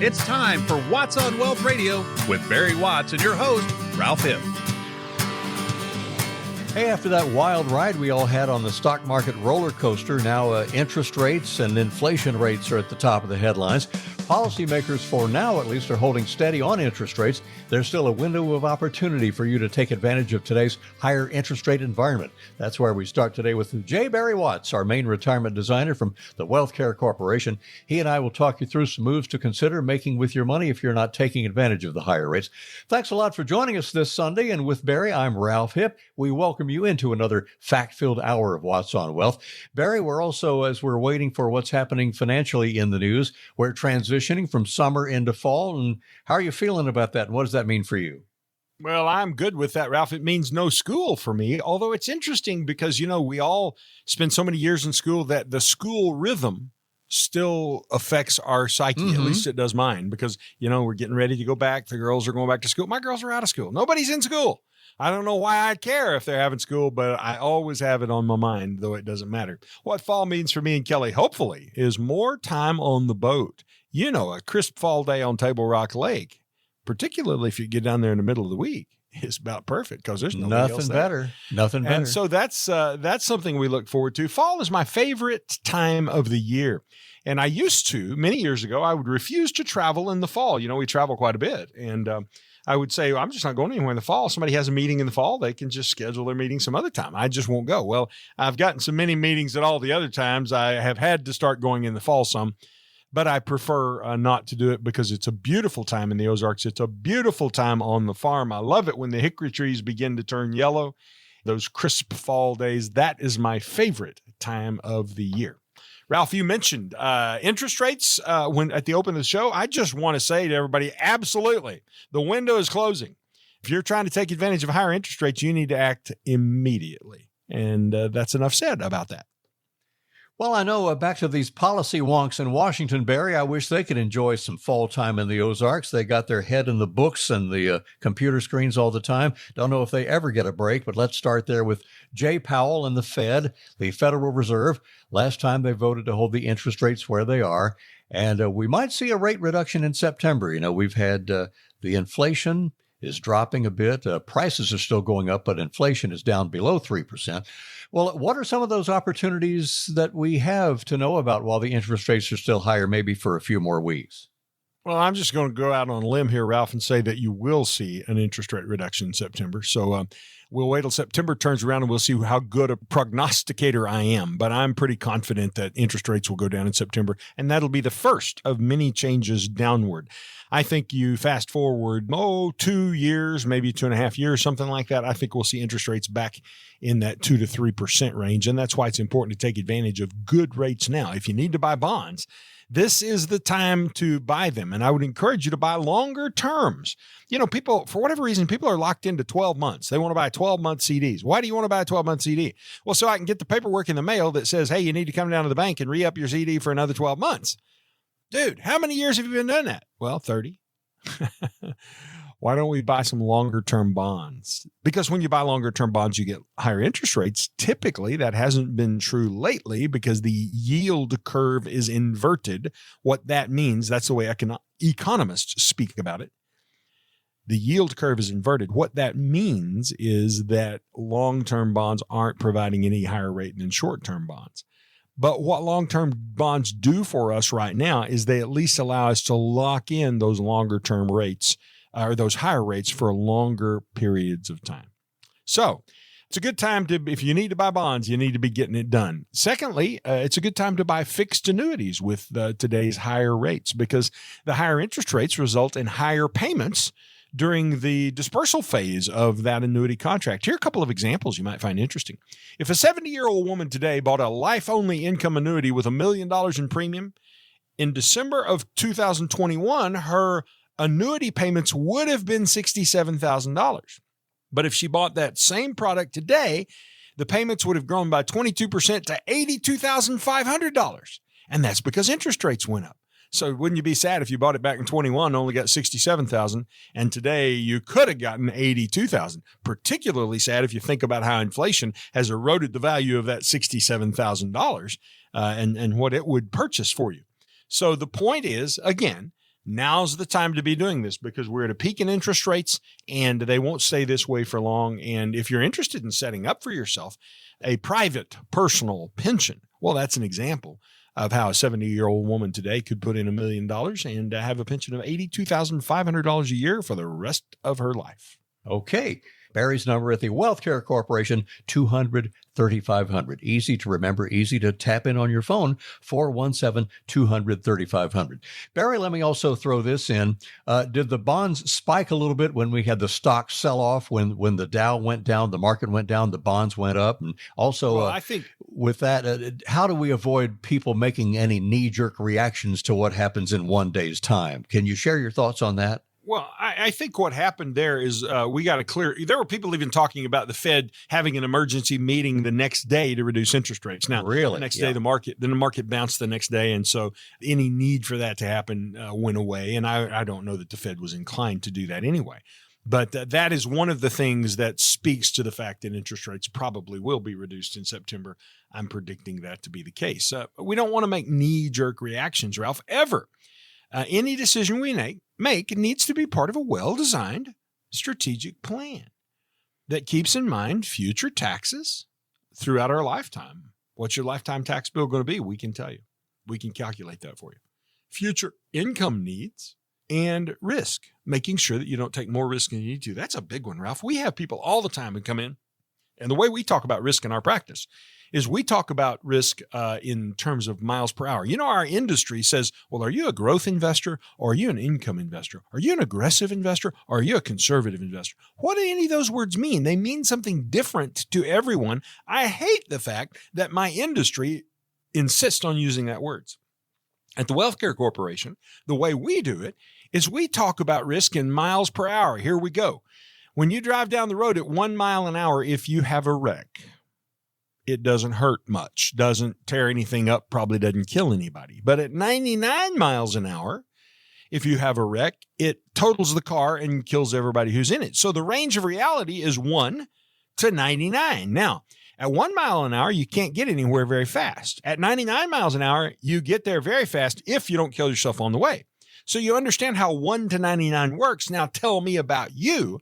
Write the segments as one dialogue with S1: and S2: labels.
S1: It's time for Watts on Wealth Radio with Barry Watts and your host, Ralph Hipp.
S2: Hey, after that wild ride we all had on the stock market roller coaster, now interest rates and inflation rates are at the top of the headlines. Policymakers, for now at least, are holding steady on interest rates. There's still a window of opportunity for you to take advantage of today's higher interest rate environment. That's where we start today with J. Barry Watts, our main retirement designer from the Wealth Care Corporation. He and I will talk you through some moves to consider making with your money if you're not taking advantage of the higher rates. Thanks a lot for joining us this Sunday. And with Barry, I'm Ralph Hipp. We welcome you into another fact-filled hour of Watts on Wealth. Barry, we're also, as we're waiting for what's happening financially in the news, we're transitioning from summer into fall. And how are you feeling about that? And what does that mean for you?
S3: Well, I'm good with that, Ralph. It means no school for me, although it's interesting because, we all spend so many years in school that the school rhythm still affects our psyche. At least it does mine because, we're getting ready to go back. The girls are going back to school. My girls are out of school. Nobody's in school. I don't know why I care if they're having school, but I always have it on my mind, though it doesn't matter. What fall means for me and Kelly, hopefully, is more time on the boat. A crisp fall day on Table Rock Lake, particularly if you get down there in the middle of the week, is about perfect because there's nobody else there.
S2: Nothing better.
S3: And so that's something we look forward to. Fall is my favorite time of the year. And I used to, many years ago, I would refuse to travel in the fall. We travel quite a bit. And I would say, I'm just not going anywhere in the fall. Somebody has a meeting in the fall, they can just schedule their meeting some other time. I just won't go. Well, I've gotten so many meetings at all the other times, I have had to start going in the fall some. But I prefer not to do it because it's a beautiful time in the Ozarks. It's a beautiful time on the farm. I love it when the hickory trees begin to turn yellow. Those crisp fall days, that is my favorite time of the year. Ralph, you mentioned interest rates when at the open of the show. I just want to say to everybody, absolutely, the window is closing. If you're trying to take advantage of higher interest rates, you need to act immediately. And that's enough said about that.
S2: Well, I know back to these policy wonks in Washington, Barry, I wish they could enjoy some fall time in the Ozarks. They got their head in the books and the computer screens all the time. Don't know if they ever get a break, but let's start there with Jay Powell and the Fed, the Federal Reserve. Last time they voted to hold the interest rates where they are. And we might see a rate reduction in September. We've had the inflation is dropping a bit. Prices are still going up, but inflation is down below 3%. Well, what are some of those opportunities that we have to know about while the interest rates are still higher, maybe for a few more weeks?
S3: Well, I'm just going to go out on a limb here, Ralph, and say that you will see an interest rate reduction in September. So we'll wait till September turns around and we'll see how good a prognosticator I am. But I'm pretty confident that interest rates will go down in September, and that'll be the first of many changes downward. I think you fast forward, 2 years, maybe 2.5 years, something like that. I think we'll see interest rates back in that 2 to 3% range. And that's why it's important to take advantage of good rates now. If you need to buy bonds, this is the time to buy them. And I would encourage you to buy longer terms. People, for whatever reason, people are locked into 12 months. They want to buy 12-month CDs. Why do you want to buy a 12-month CD? Well, so I can get the paperwork in the mail that says, hey, you need to come down to the bank and re-up your CD for another 12 months. Dude, how many years have you been doing that? Well, 30. Why don't we buy some longer-term bonds? Because when you buy longer-term bonds, you get higher interest rates. Typically, that hasn't been true lately because the yield curve is inverted. What that means, that's the way economists speak about it. The yield curve is inverted. What that means is that long-term bonds aren't providing any higher rate than short-term bonds. But what long-term bonds do for us right now is they at least allow us to lock in those longer-term rates or those higher rates for longer periods of time. So it's a good time if you need to buy bonds, you need to be getting it done. Secondly, it's a good time to buy fixed annuities with today's higher rates because the higher interest rates result in higher payments during the dispersal phase of that annuity contract. Here are a couple of examples you might find interesting. If a 70-year-old woman today bought a life-only income annuity with $1 million in premium, in December of 2021, her annuity payments would have been $67,000. But if she bought that same product today, the payments would have grown by 22% to $82,500. And that's because interest rates went up. So wouldn't you be sad if you bought it back in 21 and only got $67,000 and today you could have gotten $82,000? Particularly sad if you think about how inflation has eroded the value of that $67,000 and what it would purchase for you. So the point is, again, Now's the time to be doing this because we're at a peak in interest rates and they won't stay this way for long. And if you're interested in setting up for yourself a private personal pension, well, that's an example of how a 70-year-old woman today could put in $1 million and have a pension of $82,500 a year for the rest of her life.
S2: Okay. Barry's number at the Wealth Care Corporation, 200-3500. Easy to remember, easy to tap in on your phone, 417-200-3500. Barry, let me also throw this in. Did the bonds spike a little bit when we had the stock sell-off, when the Dow went down, the market went down, the bonds went up? And also,
S3: well, I think
S2: with that, how do we avoid people making any knee-jerk reactions to what happens in one day's time? Can you share your thoughts on that?
S3: Well, I think what happened there is we got to clear. There were people even talking about the Fed having an emergency meeting the next day to reduce interest rates. Now,
S2: really?
S3: The next day, the market bounced the next day. And so any need for that to happen went away. And I don't know that the Fed was inclined to do that anyway. But that is one of the things that speaks to the fact that interest rates probably will be reduced in September. I'm predicting that to be the case. We don't want to make knee-jerk reactions, Ralph, ever. Any decision we make needs to be part of a well-designed strategic plan that keeps in mind future taxes throughout our lifetime. What's your lifetime tax bill going to be? We can tell you. We can calculate that for you. Future income needs and risk, making sure that you don't take more risk than you need to. That's a big one, Ralph. We have people all the time who come in, and the way we talk about risk in our practice is we talk about risk in terms of miles per hour. You know, our industry says, well, are you a growth investor or are you an income investor? Are you an aggressive investor or are you a conservative investor? What do any of those words mean? They mean something different to everyone. I hate the fact that my industry insists on using that words. At the Wealth Care Corporation, the way we do it is we talk about risk in miles per hour. Here we go. When you drive down the road at 1 mile an hour, if you have a wreck, it doesn't hurt much, doesn't tear anything up, probably doesn't kill anybody. But at 99 miles an hour, if you have a wreck, it totals the car and kills everybody who's in it. So the range of reality is 1 to 99. Now, at 1 mile an hour, you can't get anywhere very fast. At 99 miles an hour, you get there very fast if you don't kill yourself on the way. So you understand how 1 to 99 works. Now tell me about you.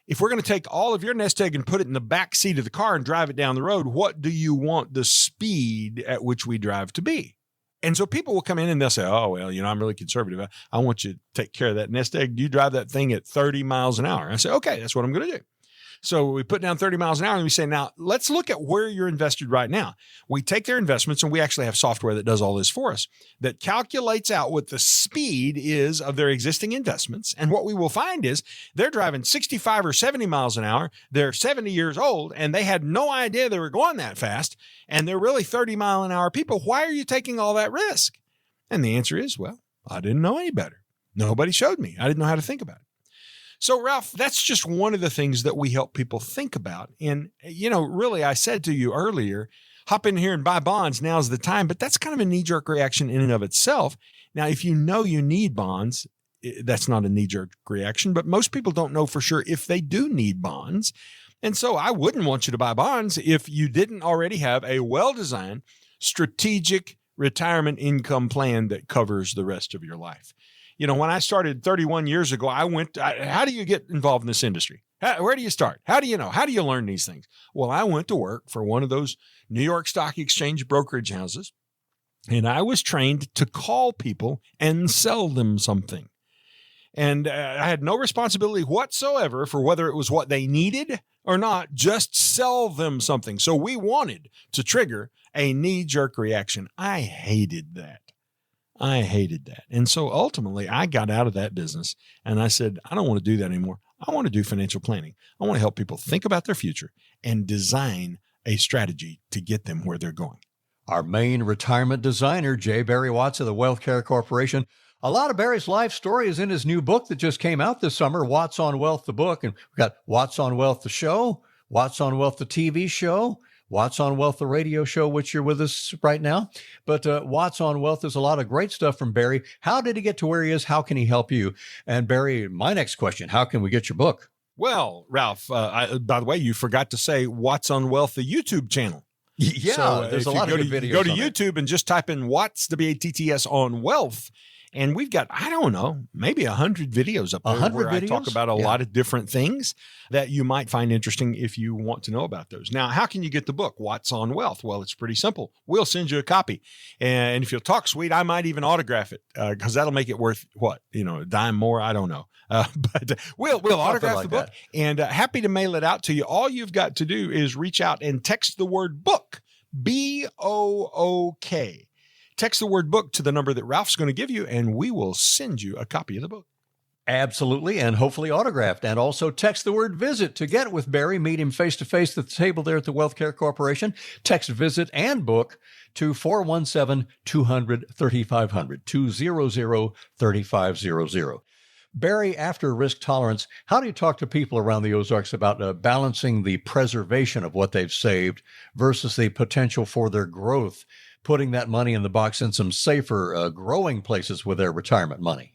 S3: If we're going to take all of your nest egg and put it in the back seat of the car and drive it down the road, what do you want the speed at which we drive to be? And so people will come in and they'll say, oh, well, I'm really conservative. I want you to take care of that nest egg. You drive that thing at 30 miles an hour. I say, okay, that's what I'm going to do. So we put down 30 miles an hour and we say, now let's look at where you're invested right now. We take their investments and we actually have software that does all this for us, that calculates out what the speed is of their existing investments. And what we will find is they're driving 65 or 70 miles an hour. They're 70 years old and they had no idea they were going that fast. And they're really 30 mile an hour people. Why are you taking all that risk? And the answer is, well, I didn't know any better. Nobody showed me. I didn't know how to think about it. So, Ralph, that's just one of the things that we help people think about. And, really, I said to you earlier, hop in here and buy bonds. Now's the time. But that's kind of a knee-jerk reaction in and of itself. Now, if you know you need bonds, that's not a knee-jerk reaction. But most people don't know for sure if they do need bonds. And so I wouldn't want you to buy bonds if you didn't already have a well-designed strategic retirement income plan that covers the rest of your life. When I started 31 years ago, how do you get involved in this industry? Where do you start? How do you know? How do you learn these things? Well, I went to work for one of those New York Stock Exchange brokerage houses, and I was trained to call people and sell them something. And I had no responsibility whatsoever for whether it was what they needed or not, just sell them something. So we wanted to trigger a knee-jerk reaction. I hated that. And so ultimately I got out of that business and I said, I don't want to do that anymore. I want to do financial planning. I want to help people think about their future and design a strategy to get them where they're going.
S2: Our main retirement designer, J. Barry Watts of the Wealth Care Corporation. A lot of Barry's life story is in his new book that just came out this summer, Watts on Wealth, the book. And we've got Watts on Wealth, the show, Watts on Wealth, the TV show, Watts on Wealth, the radio show, which you're with us right now. But Watts on Wealth is a lot of great stuff from Barry. How did he get to where he is? How can he help you? And Barry, my next question, how can we get your book?
S3: Well, Ralph, by the way, you forgot to say Watts on Wealth, the YouTube channel.
S2: Yeah, so, there's a lot of good videos.
S3: Go to YouTube and just type in Watts, W-A-T-T-S on Wealth. And we've got, I don't know, maybe 100 videos up there
S2: 100
S3: where I talk
S2: videos?
S3: about a
S2: Yeah.
S3: lot of different things that you might find interesting if you want to know about those. Now, how can you get the book, What's on Wealth? Well, it's pretty simple. We'll send you a copy. And if you'll talk sweet, I might even autograph it because that'll make it worth what? A dime more? I don't know. But we'll autograph the book and happy to mail it out to you. All you've got to do is reach out and text the word book, BOOK. Text the word book to the number that Ralph's going to give you, and we will send you a copy of the book.
S2: Absolutely, and hopefully autographed. And also text the word visit to get with Barry. Meet him face-to-face at the table there at the Wealth Care Corporation. Text visit and book to 417-200-3500, 200-3500. Barry, after risk tolerance, how do you talk to people around the Ozarks about balancing the preservation of what they've saved versus the potential for their growth, putting that money in the box in some safer growing places with their retirement money?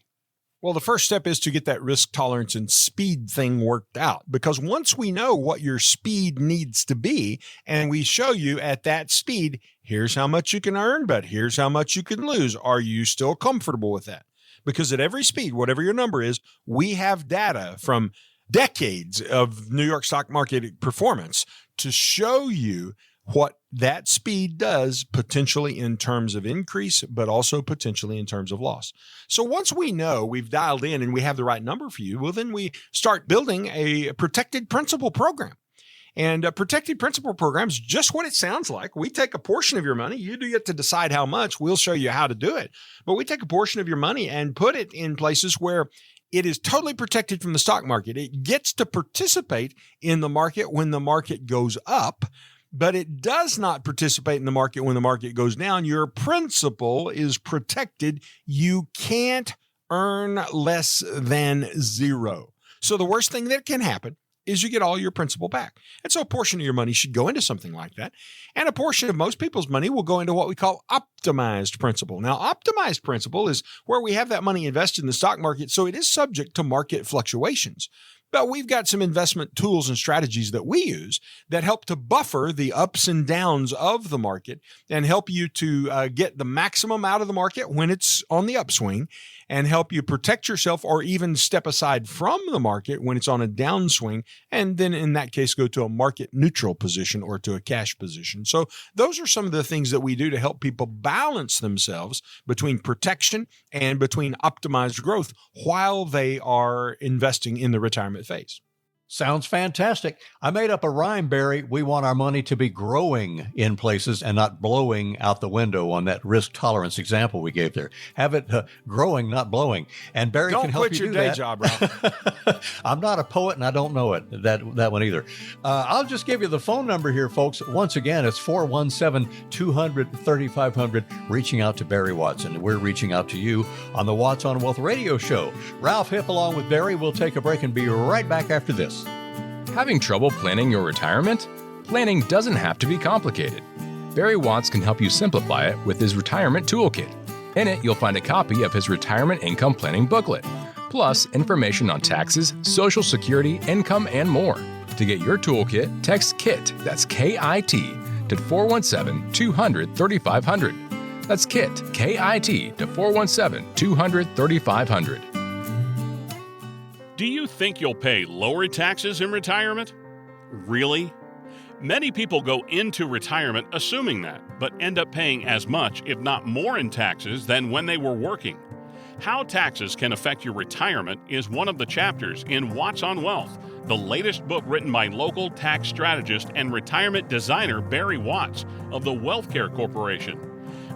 S3: Well, the first step is to get that risk tolerance and speed thing worked out, because once we know what your speed needs to be and we show you at that speed, here's how much you can earn, but here's how much you can lose. Are you still comfortable with that? Because at every speed, whatever your number is, we have data from decades of New York stock market performance to show you what that speed does potentially in terms of increase, but also potentially in terms of loss. So once we know we've dialed in and we have the right number for you, well, then we start building a protected principal program. And a protected principal program is just what it sounds like. We take a portion of your money. You do get to decide how much. We'll show you how to do it. But we take a portion of your money and put it in places where it is totally protected from the stock market. It gets to participate in the market when the market goes up, but it does not participate in the market when the market goes down. Your principal is protected. You can't earn less than zero. So the worst thing that can happen is you get all your principal back. And so a portion of your money should go into something like that. And a portion of most people's money will go into what we call optimized principal. Now, optimized principal is where we have that money invested in the stock market, so it is subject to market fluctuations. But we've got some investment tools and strategies that we use that help to buffer the ups and downs of the market and help you to get the maximum out of the market when it's on the upswing and help you protect yourself or even step aside from the market when it's on a downswing. And then in that case, go to a market neutral position or to a cash position. So those are some of the things that we do to help people balance themselves between protection and between optimized growth while they are investing in the retirement phase.
S2: Sounds fantastic. I made up a rhyme, Barry. We want our money to be growing in places and not blowing out the window on that risk tolerance example we gave there. Have it growing, not blowing. And Barry can help you do that.
S3: Don't quit your day job, Ralph.
S2: I'm not a poet and I don't know it, that one either. I'll just give you the phone number here, folks. Once again, it's 417-200-3500, reaching out to Barry Watson. We're reaching out to you on the Watts on Wealth radio show. Ralph Hipp along with Barry. We'll take a break and be right back after this.
S4: Having trouble planning your retirement? Planning doesn't have to be complicated. Barry Watts can help you simplify it with his Retirement Toolkit. In it, you'll find a copy of his Retirement Income Planning booklet, plus information on taxes, Social Security, income, and more. To get your toolkit, text KIT, that's K-I-T, to 417-200-3500. That's KIT, K-I-T, to 417-200-3500.
S1: Do you think you'll pay lower taxes in retirement? Really? Many people go into retirement assuming that, but end up paying as much, if not more, in taxes than when they were working. How taxes can affect your retirement is one of the chapters in What's on Wealth, the latest book written by local tax strategist and retirement designer Barry Watts of the Wealth Care Corporation.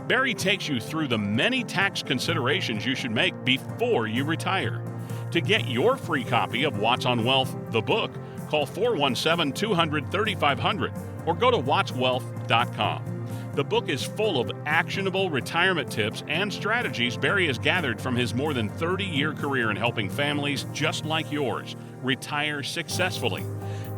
S1: Barry takes you through the many tax considerations you should make before you retire. To get your free copy of What's on Wealth, the book, call 417-200-3500 or go to wattswealth.com. The book is full of actionable retirement tips and strategies Barry has gathered from his more than 30-year career in helping families just like yours retire successfully.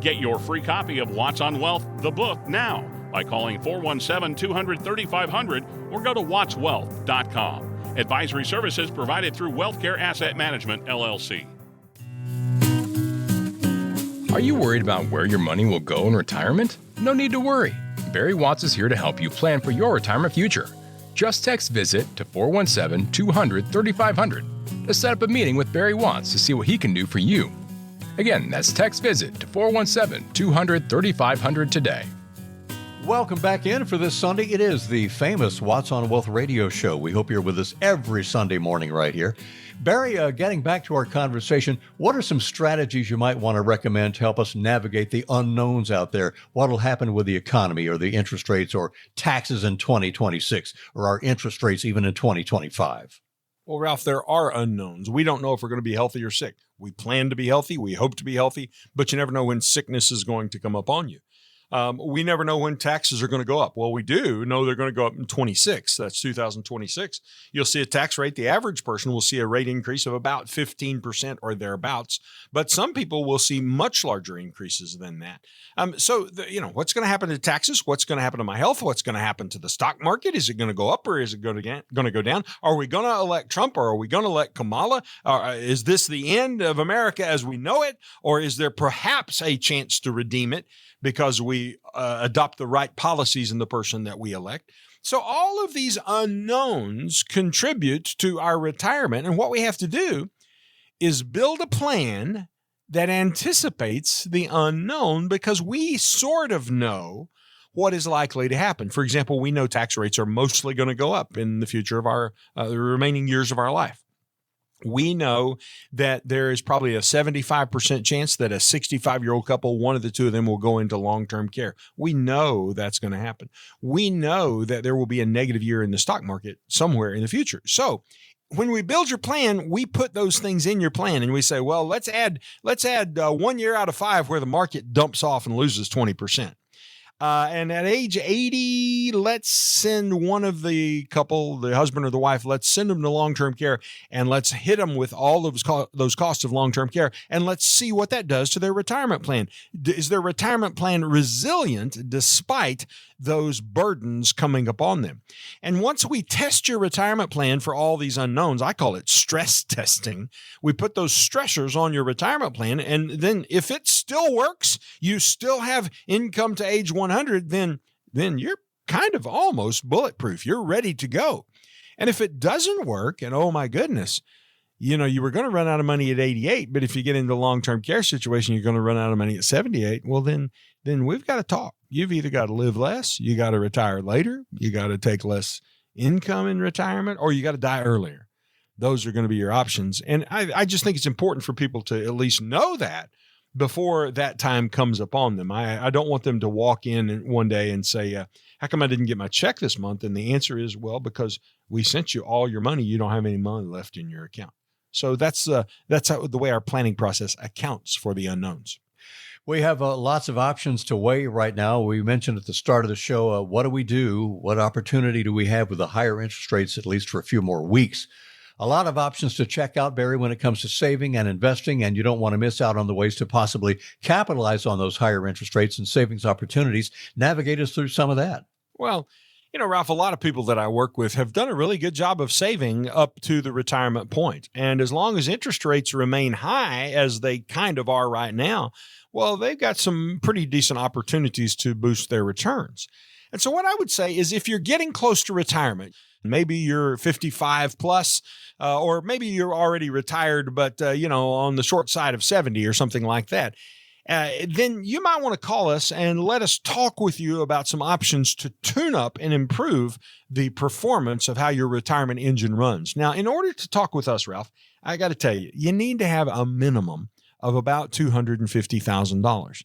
S1: Get your free copy of What's on Wealth, the book, now by calling 417-200-3500 or go to wattswealth.com. Advisory services provided through WealthCare Asset Management, LLC.
S4: Are you worried about where your money will go in retirement? No need to worry. Barry Watts is here to help you plan for your retirement future. Just text VISIT to 417-200-3500 to set up a meeting with Barry Watts to see what he can do for you. Again, that's text VISIT to 417-200-3500 today.
S2: Welcome back in for this Sunday. It is the famous Watts on Wealth radio show. We hope you're with us every Sunday morning right here. Barry, getting back to our conversation, what are some strategies you might want to recommend to help us navigate the unknowns out there? What will happen with the economy or the interest rates or taxes in 2026 or our interest rates even in 2025?
S3: Well, Ralph, there are unknowns. We don't know if we're going to be healthy or sick. We plan to be healthy. We hope to be healthy, but you never know when sickness is going to come upon you. We never know when taxes are going to go up. Well, we do know they're going to go up in 26. That's 2026. You'll see a tax rate. The average person will see a rate increase of about 15% or thereabouts, but some people will see much larger increases than that. What's going to happen to taxes? What's going to happen to my health? What's going to happen to the stock market? Is it going to go up or is it going to go down? Are we going to elect Trump or are we going to elect Kamala? Is this the end of America as we know it? Or is there perhaps a chance to redeem it because we adopt the right policies in the person that we elect? So all of these unknowns contribute to our retirement. And what we have to do is build a plan that anticipates the unknown because we sort of know what is likely to happen. For example, we know tax rates are mostly going to go up in the future of our the remaining years of our life. We know that there is probably a 75% chance that a 65-year-old couple, one of the two of them will go into long-term care. We know that's going to happen. We know that there will be a negative year in the stock market somewhere in the future. So when we build your plan, we put those things in your plan and we say, well, let's add 1 year out of 5 where the market dumps off and loses 20%. And at age 80, let's send one of the couple, the husband or the wife, let's send them to long-term care and let's hit them with all of those costs of long-term care. And let's see what that does to their retirement plan. Is their retirement plan resilient despite those burdens coming upon them? And once we test your retirement plan for all these unknowns, I call it stress testing. We put those stressors on your retirement plan. And then if it still works, you still have income to age 100, then you're kind of almost bulletproof. You're ready to go. And if it doesn't work, and oh my goodness, you were going to run out of money at 88, but if you get into a long-term care situation, you're going to run out of money at 78. Well, then we've got to talk. You've either got to live less, you got to retire later, you got to take less income in retirement, or you got to die earlier. Those are going to be your options. And I just think it's important for people to at least know that before that time comes upon them. I don't want them to walk in one day and say, how come I didn't get my check this month? And the answer is, well, because we sent you all your money. You don't have any money left in your account. So that's the way our planning process accounts for the unknowns.
S2: We have lots of options to weigh right now. We mentioned at the start of the show, what do we do? What opportunity do we have with the higher interest rates, at least for a few more weeks? A lot of options to check out, Barry, when it comes to saving and investing, and you don't want to miss out on the ways to possibly capitalize on those higher interest rates and savings opportunities. Navigate us through some of that.
S3: Well, Ralph, a lot of people that I work with have done a really good job of saving up to the retirement point. And as long as interest rates remain high, as they kind of are right now, well, they've got some pretty decent opportunities to boost their returns. And so what I would say is if you're getting close to retirement, maybe you're 55 plus, or maybe you're already retired, but, on the short side of 70 or something like that, then you might want to call us and let us talk with you about some options to tune up and improve the performance of how your retirement engine runs. Now, in order to talk with us, Ralph, I got to tell you, you need to have a minimum of about $250,000.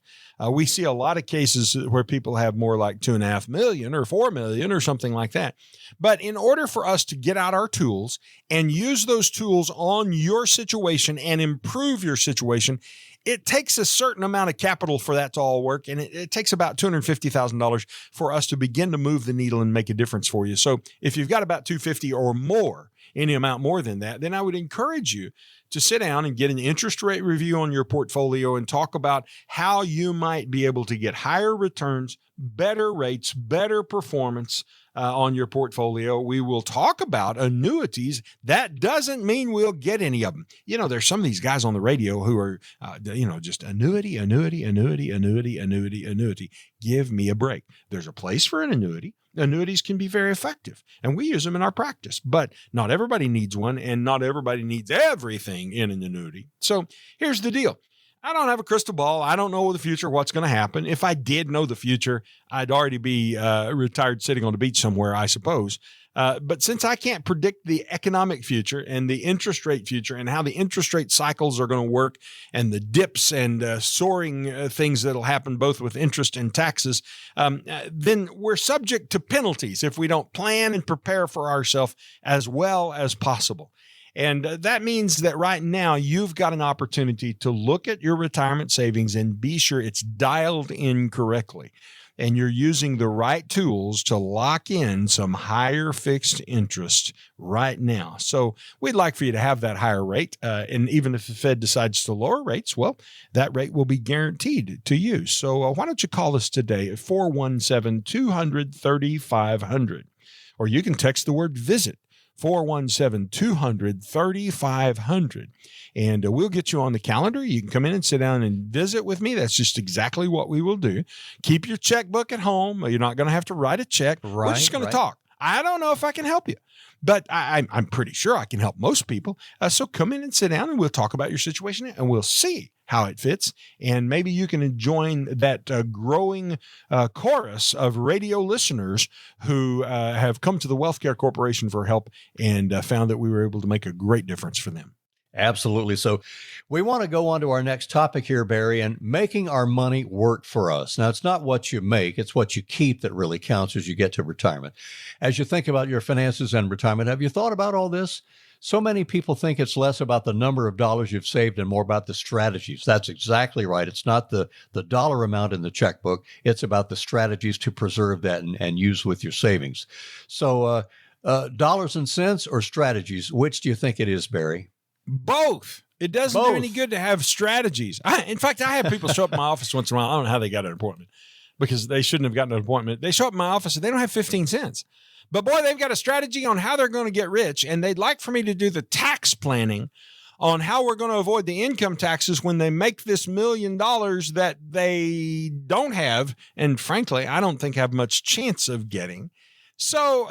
S3: We see a lot of cases where people have more like $2.5 million or $4 million or something like that. But in order for us to get out our tools and use those tools on your situation and improve your situation, it takes a certain amount of capital for that to all work. And it takes about $250,000 for us to begin to move the needle and make a difference for you. So if you've got about $250,000 or more, any amount more than that, then I would encourage you to sit down and get an interest rate review on your portfolio and talk about how you might be able to get higher returns, better rates, better performance on your portfolio. We will talk about annuities. That doesn't mean we'll get any of them. You know, there's some of these guys on the radio who are, just annuity. Give me a break. There's a place for an annuity. Annuities can be very effective, and we use them in our practice, but not everybody needs one, and not everybody needs everything in an annuity. So here's the deal. I don't have a crystal ball. I don't know the future, what's going to happen. If I did know the future, I'd already be retired sitting on the beach somewhere, I suppose. But since I can't predict the economic future and the interest rate future and how the interest rate cycles are going to work and the dips and soaring things that'll happen both with interest and taxes, then we're subject to penalties if we don't plan and prepare for ourselves as well as possible. And that means that right now you've got an opportunity to look at your retirement savings and be sure it's dialed in correctly. And you're using the right tools to lock in some higher fixed interest right now. So we'd like for you to have that higher rate. And even if the Fed decides to lower rates, well, that rate will be guaranteed to you. So why don't you call us today at 417-200-3500, or you can text the word VISIT. 417-200-3500. And we'll get you on the calendar. You can come in and sit down and visit with me. That's just exactly what we will do. Keep your checkbook at home. You're not going to have to write a check. We're just going to talk. I don't know if I can help you, but I'm pretty sure I can help most people. So come in and sit down and we'll talk about your situation and we'll see how it fits. And maybe you can join that growing chorus of radio listeners who have come to the Wealth Care Corporation for help and found that we were able to make a great difference for them.
S2: Absolutely. So we want to go on to our next topic here, Barry, and making our money work for us. Now, it's not what you make, it's what you keep that really counts as you get to retirement. As you think about your finances and retirement, have you thought about all this? So many people think it's less about the number of dollars you've saved and more about the strategies. That's exactly right. It's not the dollar amount in the checkbook. It's about the strategies to preserve that and use with your savings. So dollars and cents or strategies, which do you think it is, Barry?
S3: Both. It doesn't do any good to have strategies. In fact, I have people show up in my office once in a while. I don't know how they got an appointment because they shouldn't have gotten an appointment. They show up in my office and they don't have 15 cents. But boy, they've got a strategy on how they're going to get rich. And they'd like for me to do the tax planning on how we're going to avoid the income taxes when they make this $1 million that they don't have. And frankly, I don't think have much chance of getting. So,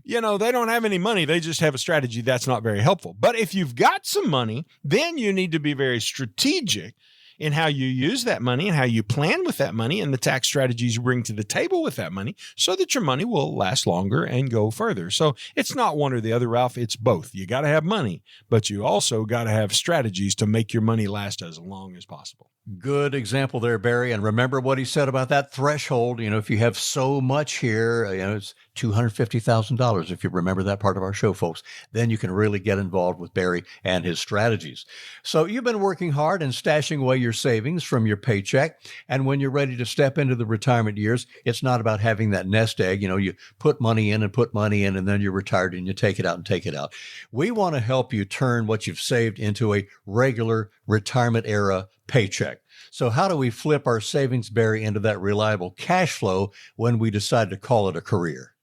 S3: they don't have any money. They just have a strategy that's not very helpful. But if you've got some money, then you need to be very strategic in how you use that money and how you plan with that money and the tax strategies you bring to the table with that money so that your money will last longer and go further. So it's not one or the other, Ralph. It's both. You got to have money, but you also got to have strategies to make your money last as long as possible.
S2: Good example there, Barry. And remember what he said about that threshold. If you have so much here, it's $250,000. If you remember that part of our show, folks, then you can really get involved with Barry and his strategies. So you've been working hard and stashing away your savings from your paycheck. And when you're ready to step into the retirement years, it's not about having that nest egg. You put money in, and then you're retired and you take it out and take it out. We want to help you turn what you've saved into a regular retirement era paycheck. So how do we flip our savings, Barry, into that reliable cash flow when we decide to call it a career?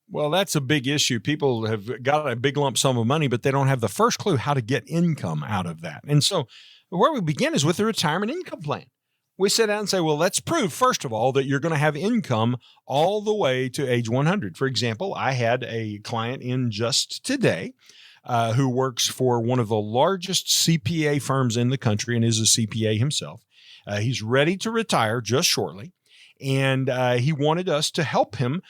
S3: Well, that's a big issue. People have got a big lump sum of money, but they don't have the first clue how to get income out of that. And so where we begin is with the retirement income plan. We sit down and say, well, let's prove, first of all, that you're going to have income all the way to age 100. For example, I had a client in just today who works for one of the largest CPA firms in the country and is a CPA himself. He's ready to retire just shortly. And he wanted us to help him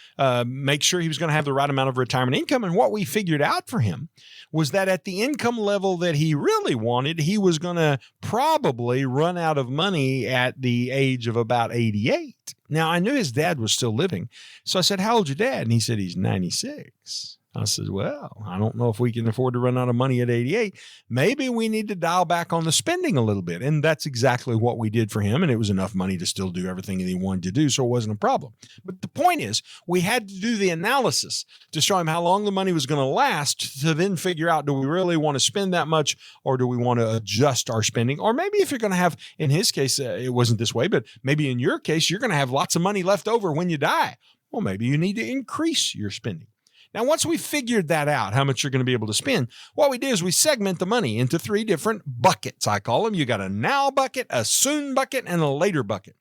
S3: make sure he was going to have the right amount of retirement income. And what we figured out for him was that at the income level that he really wanted, he was going to probably run out of money at the age of about 88. Now, I knew his dad was still living. So I said, how old's your dad? And he said, he's 96. I said, well, I don't know if we can afford to run out of money at 88. Maybe we need to dial back on the spending a little bit. And that's exactly what we did for him. And it was enough money to still do everything that he wanted to do. So it wasn't a problem. But the point is, we had to do the analysis to show him how long the money was going to last to then figure out, do we really want to spend that much or do we want to adjust our spending? Or maybe if you're going to have, in his case, it wasn't this way, but maybe in your case, you're going to have lots of money left over when you die. Well, maybe you need to increase your spending. Now, once we figured that out, how much you're going to be able to spend, what we do is we segment the money into 3 different buckets, I call them. You got a now bucket, a soon bucket, and a later bucket.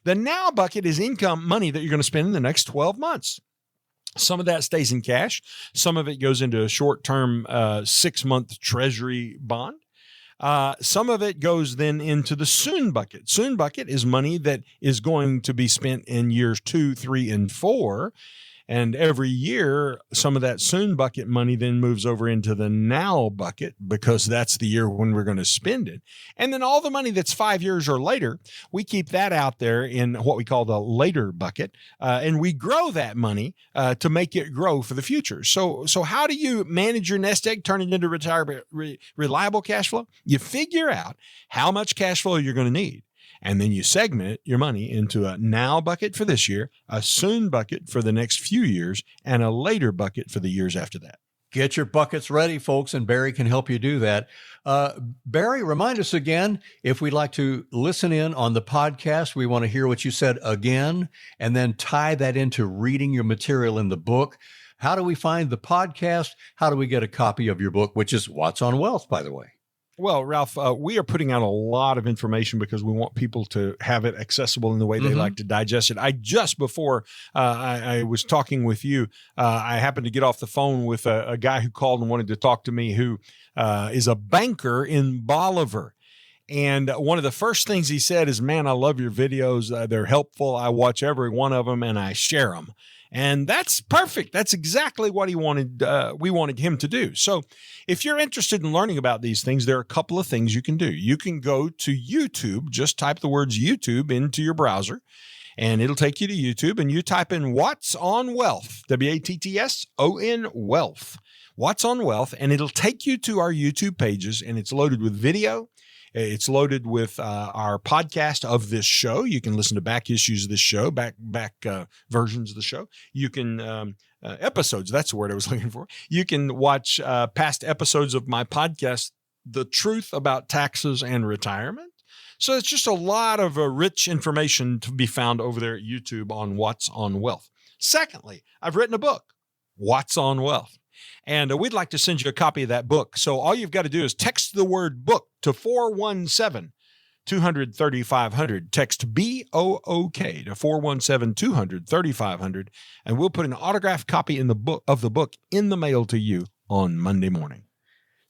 S3: The now bucket is income money that you're going to spend in the next 12 months. Some of that stays in cash. Some of it goes into a short-term 6-month treasury bond. Some of it goes then into the soon bucket. Soon bucket is money that is going to be spent in years 2, 3, and 4. And every year, some of that soon bucket money then moves over into the now bucket because that's the year when we're going to spend it. And then all the money that's 5 years or later, we keep that out there in what we call the later bucket. And we grow that money to make it grow for the future. So how do you manage your nest egg, turn it into retirement reliable cash flow? You figure out how much cash flow you're going to need. And then you segment your money into a now bucket for this year, a soon bucket for the next few years, and a later bucket for the years after that.
S2: Get your buckets ready, folks, and Barry can help you do that. Barry, remind us again, if we'd like to listen in on the podcast, we want to hear what you said again, and then tie that into reading your material in the book. How do we find the podcast? How do we get a copy of your book, which is What's on Wealth, by the way?
S3: Well, Ralph, we are putting out a lot of information because we want people to have it accessible in the way they like to digest it. Just before I was talking with you, I happened to get off the phone with a guy who called and wanted to talk to me who is a banker in Bolivar. And one of the first things he said is, man, I love your videos. They're helpful. I watch every one of them and I share them. And that's perfect. That's exactly what we wanted him to do. So if you're interested in learning about these things, there are a couple of things you can do. You can go to YouTube, just type the words YouTube into your browser, and it'll take you to YouTube, and you type in What's on Wealth, WATTSON Wealth, What's on Wealth, and it'll take you to our YouTube pages, and it's loaded with video. It's loaded with our podcast of this show. You can listen to back issues of this show, back versions of the show. You can episodes. That's the word I was looking for. You can watch past episodes of my podcast, The Truth About Taxes and Retirement. So it's just a lot of rich information to be found over there at YouTube on What's on Wealth. Secondly, I've written a book, What's on Wealth. And we'd like to send you a copy of that book. So all you've got to do is text the word book to 417-200-3500. Text BOOK to 417-200-3500. And we'll put an autographed copy of the book in the mail to you on Monday morning.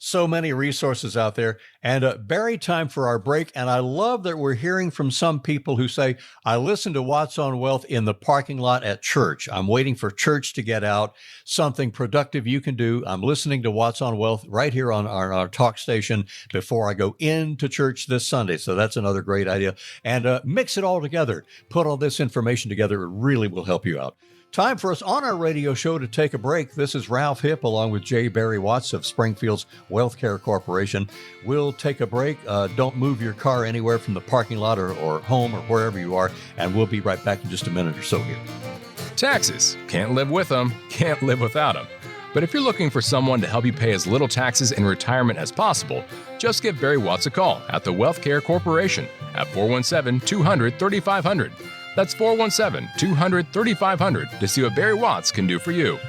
S2: So many resources out there. And Barry, time for our break. And I love that we're hearing from some people who say, I listen to What's on Wealth in the parking lot at church. I'm waiting for church to get out. Something productive you can do. I'm listening to What's on Wealth right here on our talk station before I go into church this Sunday. So that's another great idea. And mix it all together. Put all this information together. It really will help you out. Time for us on our radio show to take a break. This is Ralph Hipp along with J. Barry Watts of Springfield's Wealth Care Corporation. We'll take a break. Don't move your car anywhere from the parking lot or home or wherever you are, and we'll be right back in just a minute or so here.
S4: Taxes. Can't live with them, can't live without them. But if you're looking for someone to help you pay as little taxes in retirement as possible, just give Barry Watts a call at the Wealth Care Corporation at 417-200-3500. That's 417-200-3500 to see what Barry Watts can do for you.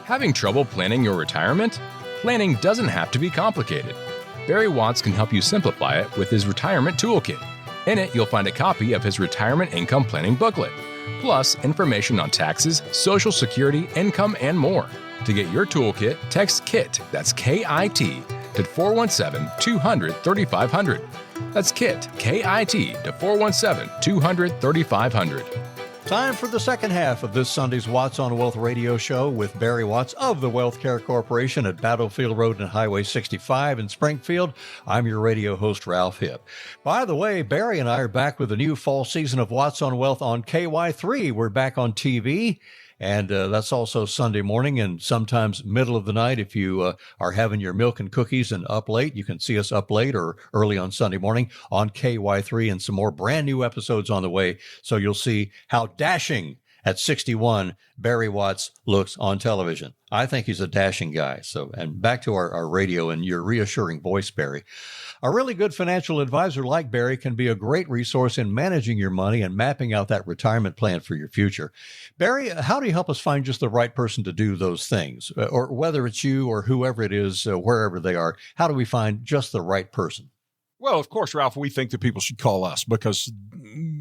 S4: Having trouble planning your retirement? Planning doesn't have to be complicated. Barry Watts can help you simplify it with his Retirement Toolkit. In it, you'll find a copy of his Retirement Income Planning Booklet, plus information on taxes, Social Security, income, and more. To get your toolkit, text KIT, that's K-I-T, to 417-200-3500. That's KIT, K-I-T, to 417-200-3500.
S2: Time for the second half of this Sunday's Watts on Wealth radio show with Barry Watts of the Wealth Care Corporation at Battlefield Road and Highway 65 in Springfield. I'm your radio host, Ralph Hipp. By the way, Barry and I are back with a new fall season of Watts on Wealth on KY3. We're back on TV. And that's also Sunday morning and sometimes middle of the night. If you are having your milk and cookies and up late, you can see us up late or early on Sunday morning on KY3 and some more brand new episodes on the way. So you'll see how dashing At 61, Barry Watts looks on television. I think he's a dashing guy. So, and back to our radio and your reassuring voice, Barry. A really good financial advisor like Barry can be a great resource in managing your money and mapping out that retirement plan for your future. Barry, how do you help us find just the right person to do those things? Or whether it's you or whoever it is, wherever they are, how do we find just the right person?
S3: Well, of course, Ralph, we think that people should call us because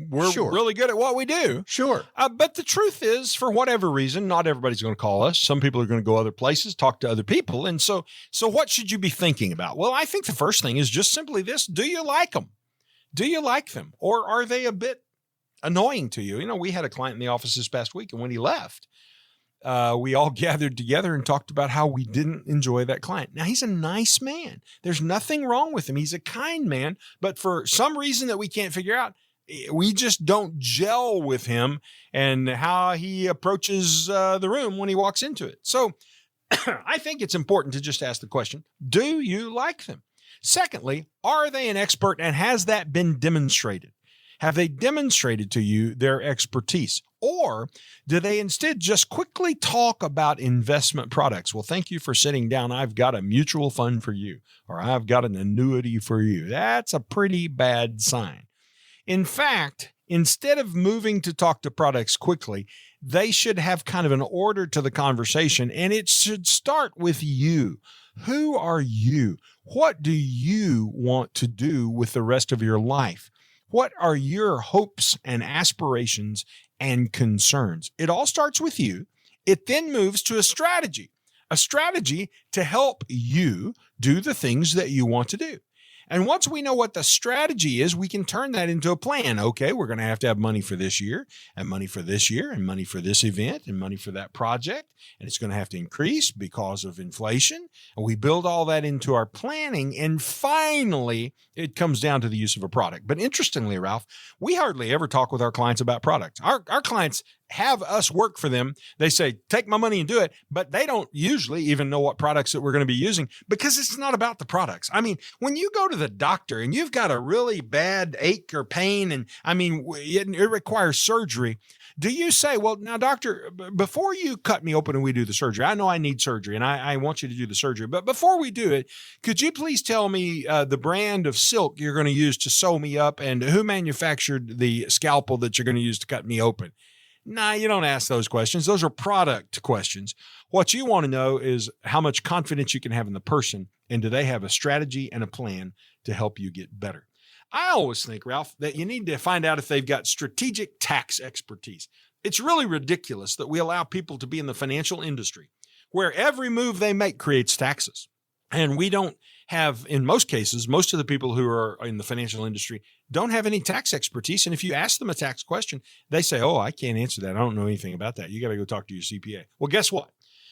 S3: we're really good at what we do.
S2: Sure.
S3: But the truth is, for whatever reason, not everybody's going to call us. Some people are going to go other places, talk to other people. And so what should you be thinking about? Well, I think the first thing is just simply this. Do you like them? Do you like them? Or are they a bit annoying to you? You know, we had a client in the office this past week, and when he left, we all gathered together and talked about how we didn't enjoy that client. Now, he's a nice man. There's nothing wrong with him. He's a kind man. But for some reason that we can't figure out, we just don't gel with him and how he approaches the room when he walks into it. So I think it's important to just ask the question, do you like them? Secondly, are they an expert, and has that been demonstrated? Have they demonstrated to you their expertise? Or do they instead just quickly talk about investment products? Well, thank you for sitting down. I've got a mutual fund for you, or I've got an annuity for you. That's a pretty bad sign. In fact, instead of moving to talk to products quickly, they should have kind of an order to the conversation, and it should start with you. Who are you? What do you want to do with the rest of your life? What are your hopes and aspirations and concerns? It all starts with you. It then moves to a strategy to help you do the things that you want to do. And once we know what the strategy is, we can turn that into a plan. Okay, we're going to have money for this year, and money for this year, and money for this event, and money for that project. And it's going to have to increase because of inflation. And we build all that into our planning. And finally, it comes down to the use of a product. But interestingly, Ralph, we hardly ever talk with our clients about products. Our clients have us work for them. They say, take my money and do it. But they don't usually even know what products that we're going to be using, because it's not about the products. I mean, when you go to the doctor and you've got a really bad ache or pain, and I mean, it requires surgery, do you say, well, now, doctor, before you cut me open and we do the surgery, I know I need surgery and I want you to do the surgery, but before we do it, could you please tell me the brand of silk you're going to use to sew me up, and who manufactured the scalpel that you're going to use to cut me open? Nah, you don't ask those questions. Those are product questions. What you want to know is how much confidence you can have in the person, and do they have a strategy and a plan to help you get better? I always think, Ralph, that you need to find out if they've got strategic tax expertise. It's really ridiculous that we allow people to be in the financial industry where every move they make creates taxes. And we don't have, in most cases, most of the people who are in the financial industry don't have any tax expertise. And if you ask them a tax question, they say, oh, I can't answer that. I don't know anything about that. You got to go talk to your CPA. Well, guess what?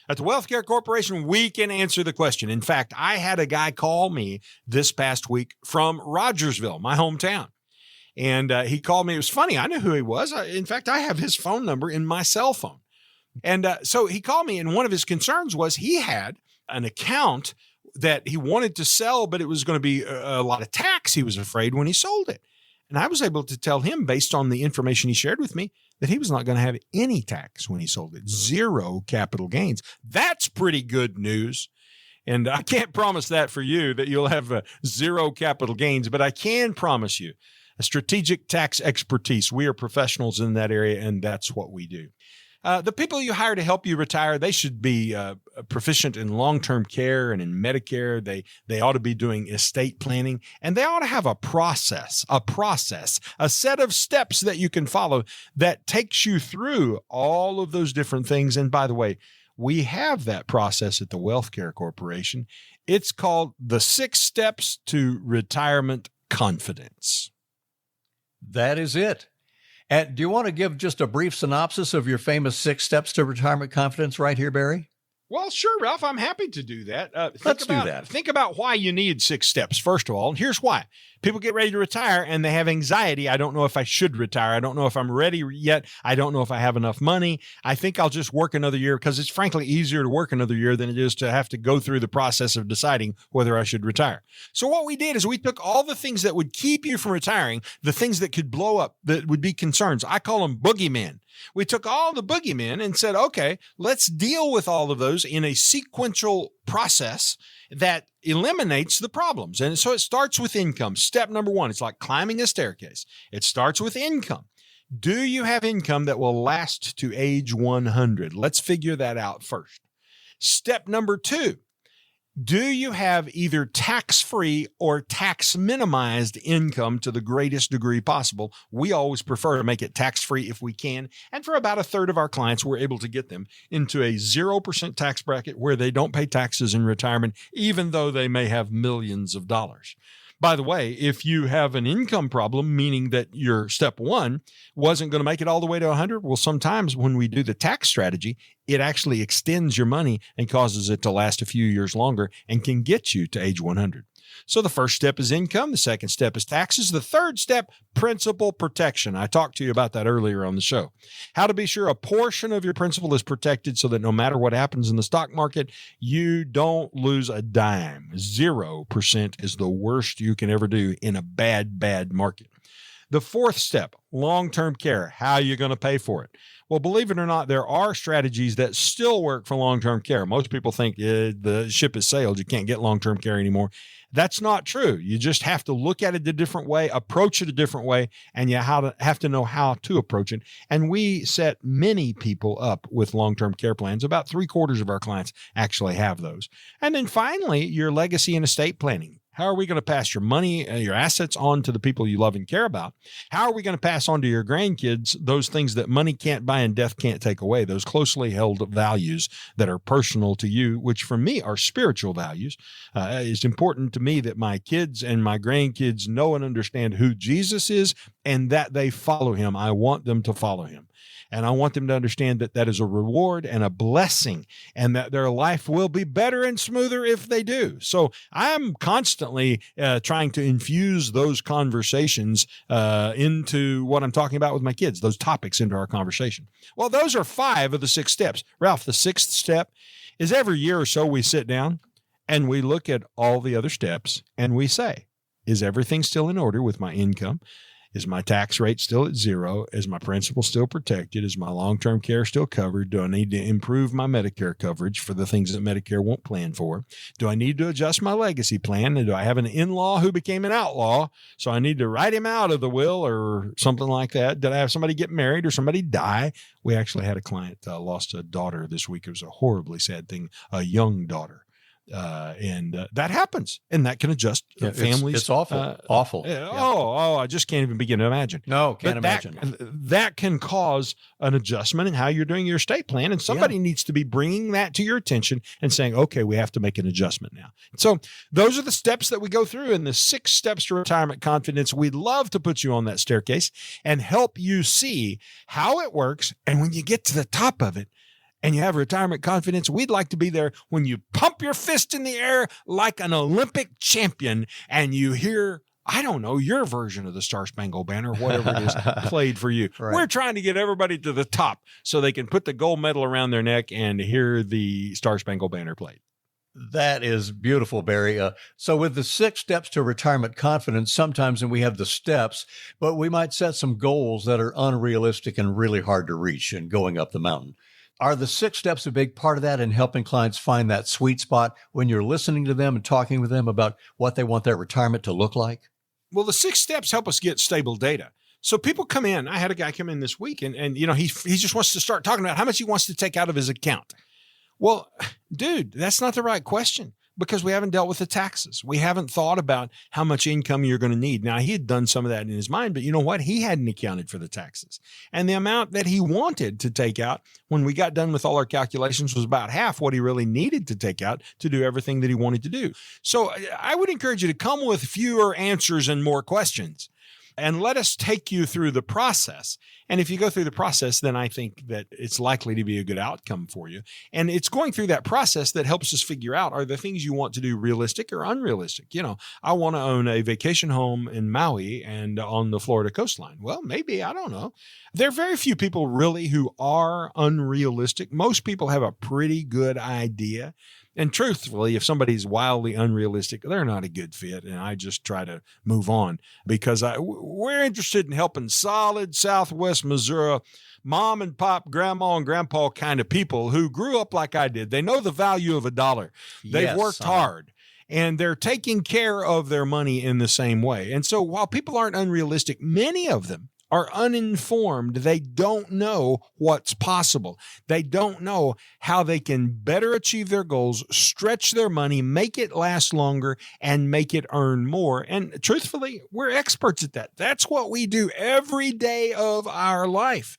S3: At the Wealth Care Corporation, we can answer the question. In fact, I had a guy call me this past week from Rogersville, my hometown. And he called me. It was funny. I knew who he was. In fact, I have his phone number in my cell phone. And so he called me, and one of his concerns was he had an account that he wanted to sell, but it was going to be a lot of tax, he was afraid, when he sold it. And I was able to tell him, based on the information he shared with me, that he was not going to have any tax when he sold it. 0 capital gains. That's pretty good news. And I can't promise that for you, that you'll have 0 capital gains, but I can promise you a strategic tax expertise. We are professionals in that area, and that's what we do. The people you hire to help you retire, they should be proficient in long-term care and in Medicare. They ought to be doing estate planning, and they ought to have a process, a set of steps that you can follow that takes you through all of those different things. And by the way, we have that process at the Wealth Care Corporation. It's called the 6 Steps to Retirement Confidence.
S2: That is it. And do you want to give just a brief synopsis of your famous 6 steps to retirement confidence right here, Barry?
S3: Well, sure, Ralph. I'm happy to do that.
S2: Let's do that.
S3: Think about why you need 6 steps, first of all. And here's why. People get ready to retire and they have anxiety. I don't know if I should retire. I don't know if I'm ready yet. I don't know if I have enough money. I think I'll just work another year, because it's frankly easier to work another year than it is to have to go through the process of deciding whether I should retire. So what we did is we took all the things that would keep you from retiring, the things that could blow up, that would be concerns. I call them boogeymen. We took all the boogeymen and said, okay, let's deal with all of those in a sequential process that eliminates the problems. And so it starts with income. Step number one, it's like climbing a staircase. It starts with income. Do you have income that will last to age 100? Let's figure that out first. Step number two, do you have either tax-free or tax-minimized income to the greatest degree possible? We always prefer to make it tax-free if we can. And for about a third of our clients, we're able to get them into a 0% tax bracket where they don't pay taxes in retirement, even though they may have millions of dollars. By the way, if you have an income problem, meaning that your step one wasn't going to make it all the way to 100, well, sometimes when we do the tax strategy, it actually extends your money and causes it to last a few years longer and can get you to age 100. So the first step is income. The second step is taxes. The third step, principal protection. I talked to you about that earlier on the show. How to be sure a portion of your principal is protected so that no matter what happens in the stock market, you don't lose a dime. 0% is the worst you can ever do in a bad market. The fourth step, long-term care. How are you going to pay for it? Well, believe it or not, there are strategies that still work for long-term care. Most people think the ship has sailed. You can't get long-term care anymore. That's not true. You just have to look at it a different way, approach it a different way, and you have to know how to approach it. And we set many people up with long-term care plans. About 3/4 of our clients actually have those. And then finally, your legacy and estate planning. How are we going to pass your money, your assets on to the people you love and care about? How are we going to pass on to your grandkids those things that money can't buy and death can't take away, those closely held values that are personal to you, which for me are spiritual values? It's important to me that my kids and my grandkids know and understand who Jesus is and that they follow him. I want them to follow him. And I want them to understand that that is a reward and a blessing and that their life will be better and smoother if they do. So I'm constantly trying to infuse those conversations into what I'm talking about with my kids, those topics into our conversation. Well, those are 5 of the 6 steps. Ralph, the 6th step is every year or so we sit down and we look at all the other steps and we say, is everything still in order with my income? Is my tax rate still at 0? Is my principal still protected? Is my long-term care still covered? Do I need to improve my Medicare coverage for the things that Medicare won't plan for? Do I need to adjust my legacy plan? And do I have an in-law who became an outlaw? So I need to write him out of the will or something like that. Did I have somebody get married or somebody die? We actually had a client lost a daughter this week. It was a horribly sad thing, a young daughter. And that happens, and that can adjust families.
S2: It's awful, awful.
S3: Yeah. Oh, I just can't even begin to imagine.
S2: No, can't imagine.
S3: That can cause an adjustment in how you're doing your estate plan, and somebody needs to be bringing that to your attention and saying, okay, we have to make an adjustment now. So those are the steps that we go through in the 6 steps to retirement confidence. We'd love to put you on that staircase and help you see how it works. And when you get to the top of it, and you have retirement confidence, we'd like to be there when you pump your fist in the air like an Olympic champion and you hear, I don't know, your version of the Star Spangled Banner, whatever it is, played for you. Right. We're trying to get everybody to the top so they can put the gold medal around their neck and hear the Star Spangled Banner played.
S2: That is beautiful, Barry. So with the 6 steps to retirement confidence, sometimes we have the steps, but we might set some goals that are unrealistic and really hard to reach and going up the mountain. Are the 6 steps a big part of that in helping clients find that sweet spot when you're listening to them and talking with them about what they want their retirement to look like?
S3: Well, the 6 steps help us get stable data. So people come in. I had a guy come in this week and you know, he just wants to start talking about how much he wants to take out of his account. Well, dude, that's not the right question. Because we haven't dealt with the taxes. We haven't thought about how much income you're going to need. Now, he had done some of that in his mind, but you know what? He hadn't accounted for the taxes. And the amount that he wanted to take out when we got done with all our calculations was about half what he really needed to take out to do everything that he wanted to do. So I would encourage you to come with fewer answers and more questions. And let us take you through the process. And if you go through the process, then I think that it's likely to be a good outcome for you. And it's going through that process that helps us figure out, are the things you want to do realistic or unrealistic? You know, I want to own a vacation home in Maui and on the Florida coastline. Well, maybe, I don't know. There are very few people really who are unrealistic. Most people have a pretty good idea. And truthfully, if somebody's wildly unrealistic, they're not a good fit. And I just try to move on because we're interested in helping solid Southwest Missouri mom and pop, grandma and grandpa kind of people who grew up like I did. They know the value of a dollar. They've worked hard and they're taking care of their money in the same way. And so while people aren't unrealistic, many of them are uninformed. They don't know what's possible. They don't know how they can better achieve their goals, stretch their money, make it last longer, and make it earn more. And truthfully, we're experts at that. That's what we do every day of our life.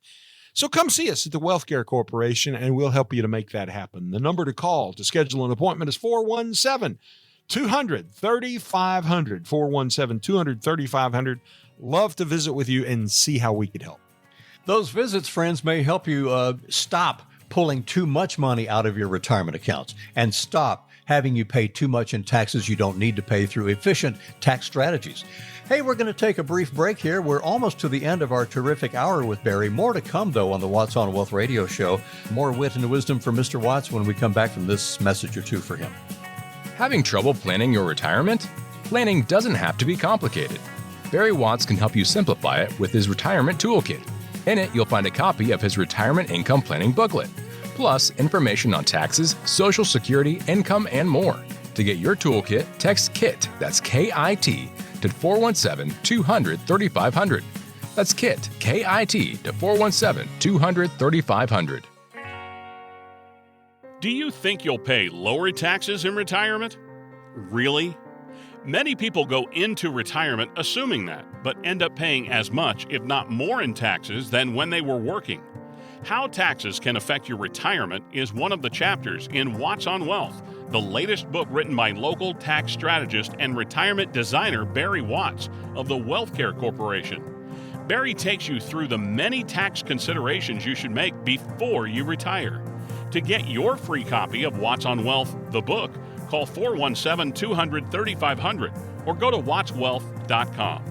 S3: So come see us at the Wealth Care Corporation, and we'll help you to make that happen. The number to call to schedule an appointment is 417-200-3500, 417-200-3500. Love to visit with you and see how we could help.
S2: Those visits, friends, may help you stop pulling too much money out of your retirement accounts and stop having you pay too much in taxes you don't need to pay through efficient tax strategies. Hey, we're going to take a brief break here. We're almost to the end of our terrific hour with Barry. More to come, though, on the Watts on Wealth radio show. More wit and wisdom from Mr. Watts when we come back from this message or two for him.
S4: Having trouble planning your retirement? Planning doesn't have to be complicated. Barry Watts can help you simplify it with his Retirement Toolkit. In it, you'll find a copy of his Retirement Income Planning booklet, plus information on taxes, Social Security, income, and more. To get your toolkit, text KIT, that's K-I-T, to 417-200-3500. That's KIT, K-I-T, to 417-200-3500.
S1: Do you think you'll pay lower taxes in retirement? Really? Many people go into retirement assuming that, but end up paying as much, if not more, in taxes than when they were working. How taxes can affect your retirement is one of the chapters in Watts on Wealth, the latest book written by local tax strategist and retirement designer Barry Watts of the Wealth Care Corporation. Barry takes you through the many tax considerations you should make before you retire. To get your free copy of Watts on Wealth, the book, call 417-200-3500 or go to wattswealth.com.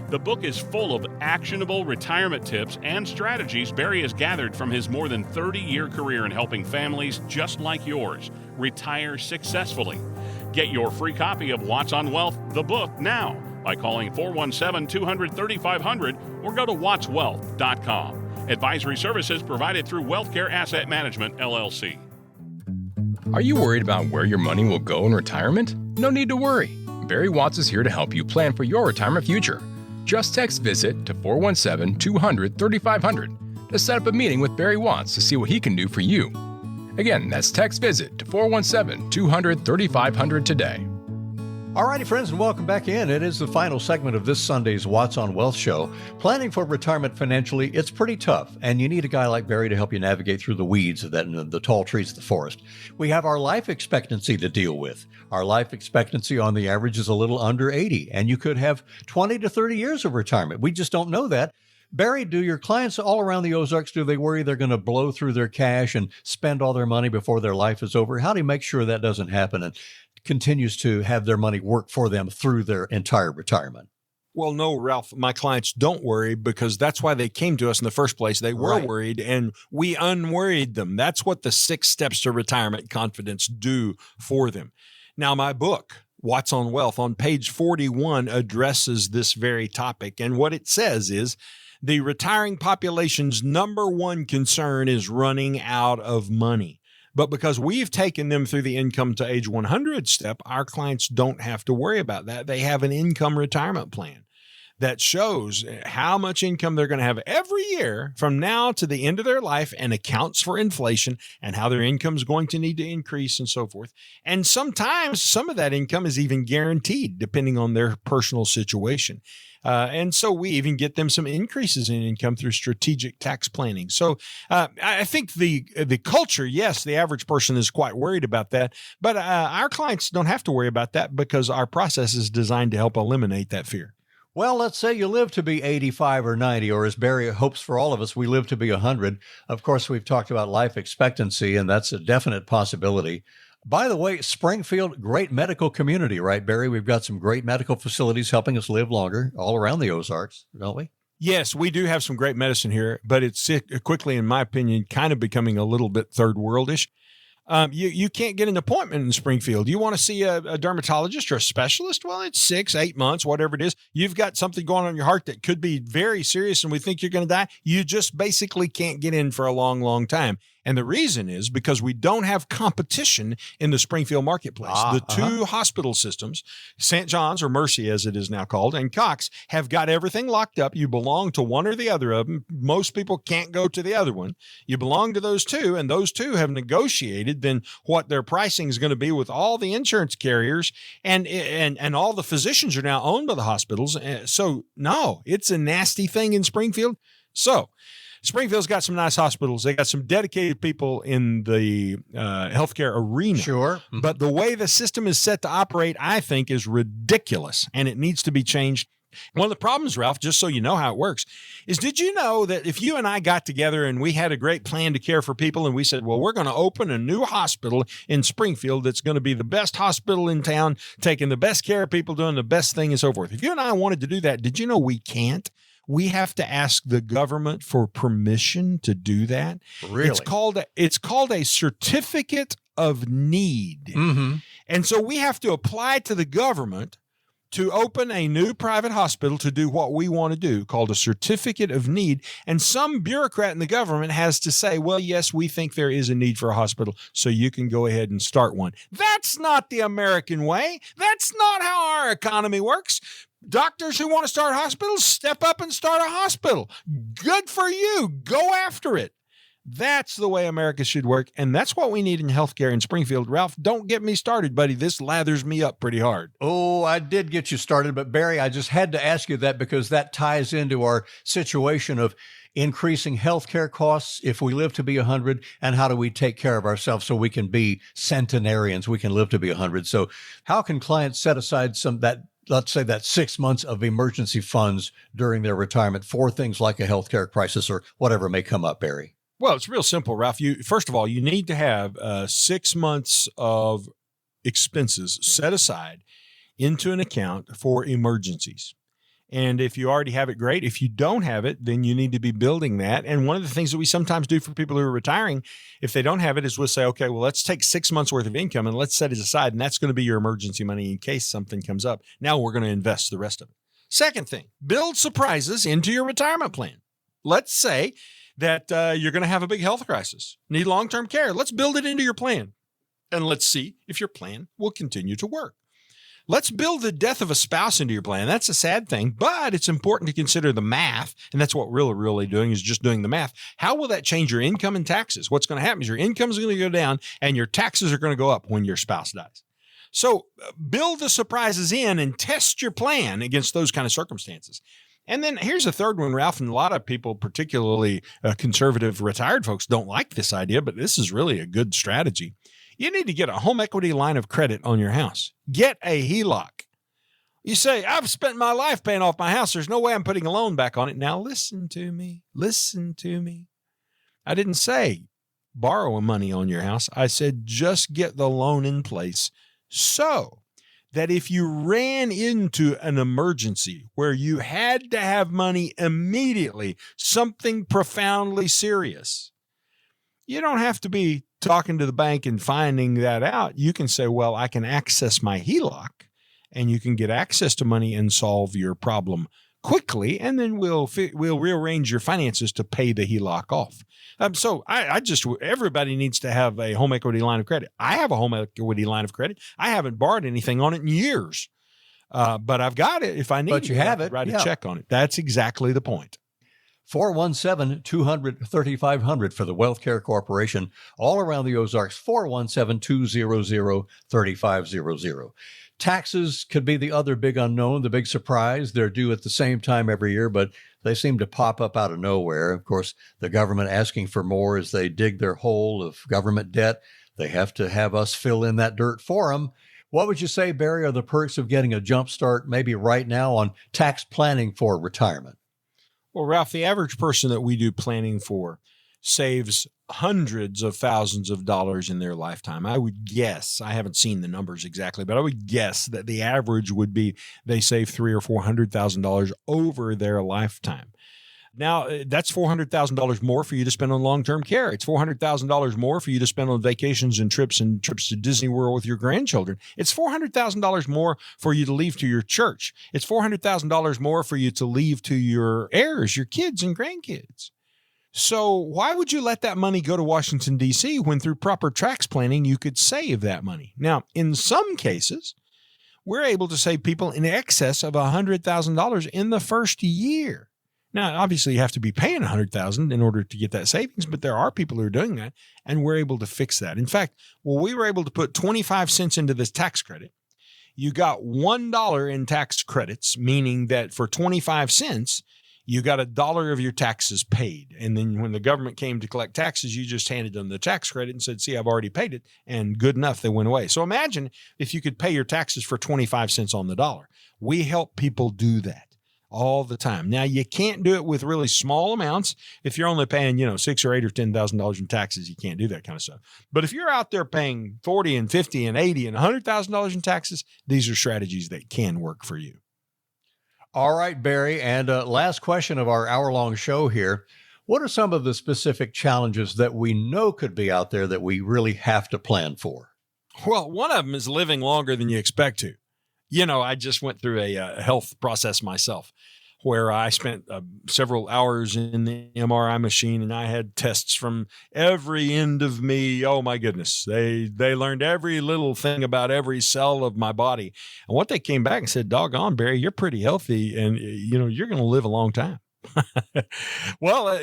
S1: The book is full of actionable retirement tips and strategies Barry has gathered from his more than 30-year career in helping families just like yours retire successfully. Get your free copy of Watts on Wealth, the book, now by calling 417-200-3500 or go to wattswealth.com. Advisory services provided through WealthCare Asset Management, LLC.
S4: Are you worried about where your money will go in retirement? No need to worry. Barry Watts is here to help you plan for your retirement future. Just text VISIT to 417-200-3500 to set up a meeting with Barry Watts to see what he can do for you. Again, that's text VISIT to 417-200-3500 today.
S2: All righty, friends, and welcome back in. It is the final segment of this Sunday's Watts on Wealth show. Planning for retirement financially, it's pretty tough, and you need a guy like Barry to help you navigate through the weeds of that and the tall trees of the forest. We have our life expectancy to deal with. Our life expectancy on the average is a little under 80, and you could have 20 to 30 years of retirement. We just don't know that. Barry, do your clients all around the Ozarks, do they worry they're going to blow through their cash and spend all their money before their life is over? How do you make sure that doesn't happen and continues to have their money work for them through their entire retirement?
S3: Well, no, Ralph, my clients don't worry because that's why they came to us in the first place. They were worried and we unworried them. That's what the 6 steps to retirement confidence do for them. Now, my book, Watts on Wealth, on page 41 addresses this very topic. And what it says is the retiring population's number one concern is running out of money. But because we've taken them through the income to age 100 step, our clients don't have to worry about that. They have an income retirement plan that shows how much income they're going to have every year from now to the end of their life and accounts for inflation and how their income is going to need to increase and so forth. And sometimes some of that income is even guaranteed depending on their personal situation. And so we even get them some increases in income through strategic tax planning. So I think the culture, yes, the average person is quite worried about that, but our clients don't have to worry about that because our process is designed to help eliminate that fear.
S2: Well, let's say you live to be 85 or 90, or as Barry hopes for all of us, we live to be 100. Of course, we've talked about life expectancy, and that's a definite possibility. By the way, Springfield, great medical community, right, Barry? We've got some great medical facilities helping us live longer all around the Ozarks, don't we?
S3: Yes, we do have some great medicine here, but it's quickly, in my opinion, kind of becoming a little bit third worldish. You can't get an appointment in Springfield. You want to see a dermatologist or a specialist? Well, it's 6-8 months, whatever it is. You've got something going on in your heart that could be very serious and we think you're going to die. You just basically can't get in for a long, long time. And the reason is because we don't have competition in the Springfield marketplace. The two hospital systems, St. John's, or Mercy as it is now called, and Cox, have got everything locked up. You belong to one or the other of them. Most people can't go to the other one. You belong to those two, and those two have negotiated then what their pricing is going to be with all the insurance carriers, and all the physicians are now owned by the hospitals. So, no, it's a nasty thing in Springfield. So, Springfield's got some nice hospitals. They got some dedicated people in the healthcare arena.
S2: Sure. Mm-hmm.
S3: But the way the system is set to operate, I think, is ridiculous, and it needs to be changed. One of the problems, Ralph, just so you know how it works, is did you know that if you and I got together and we had a great plan to care for people and we said, well, we're going to open a new hospital in Springfield that's going to be the best hospital in town, taking the best care of people, doing the best thing and so forth. If you and I wanted to do that, did you know we can't? We have to ask the government for permission to do that.
S2: Really?
S3: It's called a certificate of need.
S2: Mm-hmm.
S3: And so we have to apply to the government to open a new private hospital to do what we want to do, called a certificate of need. And some bureaucrat in the government has to say, well, yes, we think there is a need for a hospital, so you can go ahead and start one. That's not the American way. That's not how our economy works. Doctors who want to start hospitals, step up and start a hospital. Good for you. Go after it. That's the way America should work, and that's what we need in healthcare in Springfield. Ralph, don't get me started, buddy. This lathers me up pretty hard.
S2: Oh, I did get you started, but Barry, I just had to ask you that because that ties into our situation of increasing healthcare costs if we live to be 100, and how do we take care of ourselves so we can be centenarians, we can live to be 100. So how can clients set aside let's say that 6 months of emergency funds during their retirement for things like a healthcare crisis or whatever may come up, Barry?
S3: Well, it's real simple, Ralph. First of all, you need to have 6 months of expenses set aside into an account for emergencies. And if you already have it, great. If you don't have it, then you need to be building that. And one of the things that we sometimes do for people who are retiring, if they don't have it, is we'll say, okay, well, let's take 6 months worth of income and let's set it aside. And that's going to be your emergency money in case something comes up. Now we're going to invest the rest of it. Second thing, build surprises into your retirement plan. Let's say that you're going to have a big health crisis, need long-term care. Let's build it into your plan. And let's see if your plan will continue to work. Let's build the death of a spouse into your plan. That's a sad thing, but it's important to consider the math. And that's what we're really doing, is just doing the math. How will that change your income and taxes? What's going to happen is your income is going to go down and your taxes are going to go up when your spouse dies. So build the surprises in and test your plan against those kind of circumstances. And then here's a third one, Ralph, and a lot of people, particularly conservative retired folks, don't like this idea, but this is really a good strategy. You need to get a home equity line of credit on your house. Get a HELOC. You say, I've spent my life paying off my house. There's no way I'm putting a loan back on it. Now listen to me. Listen to me. I didn't say borrow money on your house. I said just get the loan in place so that if you ran into an emergency where you had to have money immediately, something profoundly serious, you don't have to be talking to the bank and finding that out. You can say, well, I can access my HELOC, and you can get access to money and solve your problem quickly, and then we'll rearrange your finances to pay the HELOC off. So everybody needs to have a home equity line of credit. I have a home equity line of credit. I haven't borrowed anything on it in years, but I've got it if I need.
S2: But you have it.
S3: Write a check on it. That's exactly the point.
S2: 417-200-3500 for the Wealth Care Corporation, all around the Ozarks, 417-200-3500. Taxes could be the other big unknown, the big surprise. They're due at the same time every year, but they seem to pop up out of nowhere. Of course, the government asking for more as they dig their hole of government debt. They have to have us fill in that dirt for them. What would you say, Barry, are the perks of getting a jump start maybe right now on tax planning for retirement?
S3: Well, Ralph, the average person that we do planning for saves hundreds of thousands of dollars in their lifetime. I would guess, I haven't seen the numbers exactly, but I would guess that the average would be they save $300,000 or $400,000 over their lifetime. Now, that's $400,000 more for you to spend on long-term care. It's $400,000 more for you to spend on vacations and trips to Disney World with your grandchildren. It's $400,000 more for you to leave to your church. It's $400,000 more for you to leave to your heirs, your kids and grandkids. So why would you let that money go to Washington, D.C. when through proper tax planning you could save that money? Now, in some cases, we're able to save people in excess of $100,000 in the first year. Now, obviously, you have to be paying $100,000 in order to get that savings, but there are people who are doing that, and we're able to fix that. In fact, we were able to put 25 cents into this tax credit. You got $1 in tax credits, meaning that for 25 cents, you got $1 of your taxes paid. And then when the government came to collect taxes, you just handed them the tax credit and said, see, I've already paid it. And good enough, they went away. So imagine if you could pay your taxes for 25 cents on the dollar. We help people do that all the time. Now, you can't do it with really small amounts. If you're only paying, $6,000 or $8,000 or $10,000 in taxes, you can't do that kind of stuff. But if you're out there paying $40,000 and $50,000 and $80,000 and $100,000 in taxes, these are strategies that can work for you.
S2: All right, Barry. And last question of our hour-long show here. What are some of the specific challenges that we know could be out there that we really have to plan for?
S3: Well, one of them is living longer than you expect to. I just went through a health process myself where I spent several hours in the MRI machine and I had tests from every end of me. Oh, my goodness. They learned every little thing about every cell of my body. And what they came back and said, doggone, Barry, you're pretty healthy and, you're going to live a long time. Well,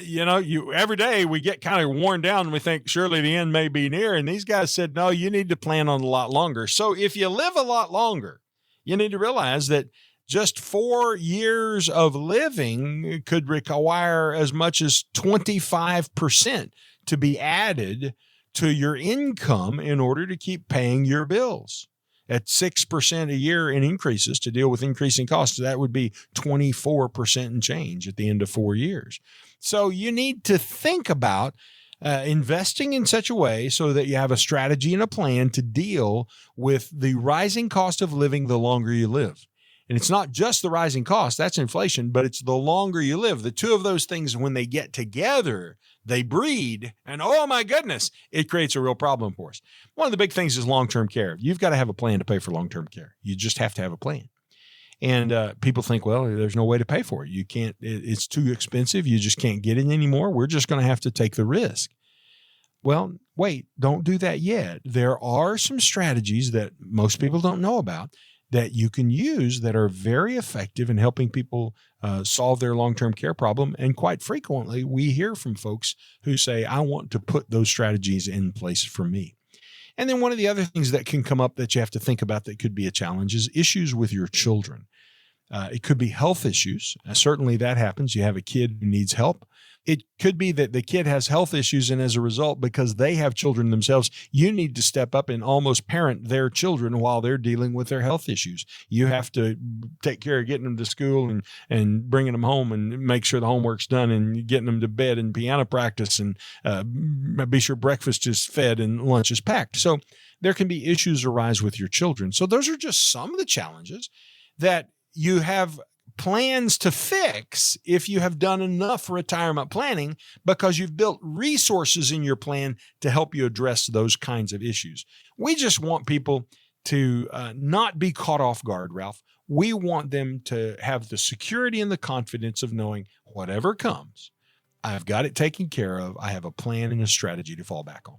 S3: every day we get kind of worn down and we think surely the end may be near. And these guys said, no, you need to plan on a lot longer. So if you live a lot longer, you need to realize that just 4 years of living could require as much as 25% to be added to your income in order to keep paying your bills. At 6% a year in increases to deal with increasing costs, that would be 24% and change at the end of 4 years. So you need to think about investing in such a way so that you have a strategy and a plan to deal with the rising cost of living the longer you live. And it's not just the rising cost, that's inflation, but it's the longer you live. The two of those things, when they get together, they breed, and oh my goodness, it creates a real problem for us. One of the big things is long-term care. You've got to have a plan to pay for long-term care. You just have to have a plan. And people think, well, there's no way to pay for it. You can't, it's too expensive. You just can't get it anymore. We're just going to have to take the risk. Well, wait, don't do that yet. There are some strategies that most people don't know about that you can use that are very effective in helping people solve their long-term care problem. And quite frequently, we hear from folks who say, I want to put those strategies in place for me. And then one of the other things that can come up that you have to think about that could be a challenge is issues with your children. It could be health issues. Certainly that happens. You have a kid who needs help. It could be that the kid has health issues, and as a result, because they have children themselves, you need to step up and almost parent their children while they're dealing with their health issues. You have to take care of getting them to school and bringing them home and make sure the homework's done and getting them to bed and piano practice and be sure breakfast is fed and lunch is packed. So there can be issues arise with your children. So those are just some of the challenges that you have plans to fix if you have done enough retirement planning because you've built resources in your plan to help you address those kinds of issues. We just want people to not be caught off guard, Ralph. We want them to have the security and the confidence of knowing whatever comes, I've got it taken care of. I have a plan and a strategy to fall back on.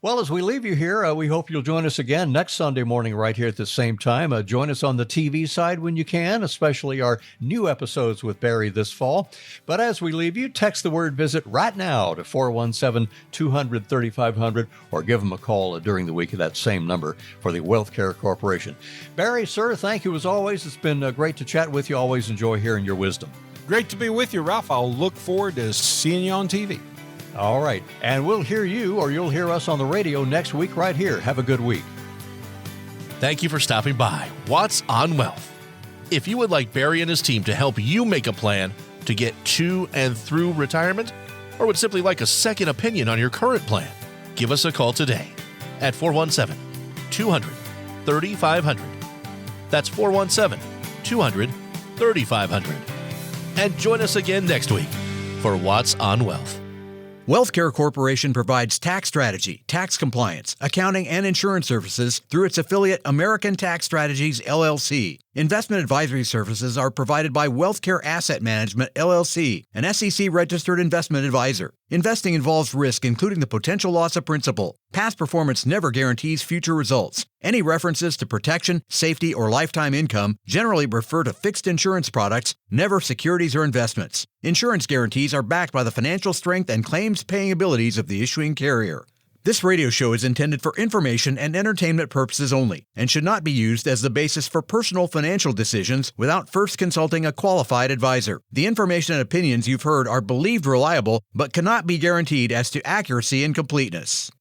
S2: Well, as we leave you here, we hope you'll join us again next Sunday morning right here at the same time. Join us on the TV side when you can, especially our new episodes with Barry this fall. But as we leave you, text the word visit right now to 417-200-3500 or give them a call during the week at that same number for the Wealth Care Corporation. Barry, sir, thank you as always. It's been great to chat with you. Always enjoy hearing your wisdom.
S3: Great to be with you, Ralph. I'll look forward to seeing you on TV.
S2: All right. And we'll hear you, or you'll hear us on the radio next week right here. Have a good week.
S5: Thank you for stopping by What's on Wealth. If you would like Barry and his team to help you make a plan to get to and through retirement, or would simply like a second opinion on your current plan, give us a call today at 417-200-3500. That's 417-200-3500. And join us again next week for Watts on Wealth.
S6: WealthCare Corporation provides tax strategy, tax compliance, accounting, and insurance services through its affiliate American Tax Strategies, LLC. Investment advisory services are provided by WealthCare Asset Management, LLC, an SEC-registered investment advisor. Investing involves risk, including the potential loss of principal. Past performance never guarantees future results. Any references to protection, safety, or lifetime income generally refer to fixed insurance products, never securities or investments. Insurance guarantees are backed by the financial strength and claims-paying abilities of the issuing carrier. This radio show is intended for information and entertainment purposes only and should not be used as the basis for personal financial decisions without first consulting a qualified advisor. The information and opinions you've heard are believed reliable but cannot be guaranteed as to accuracy and completeness.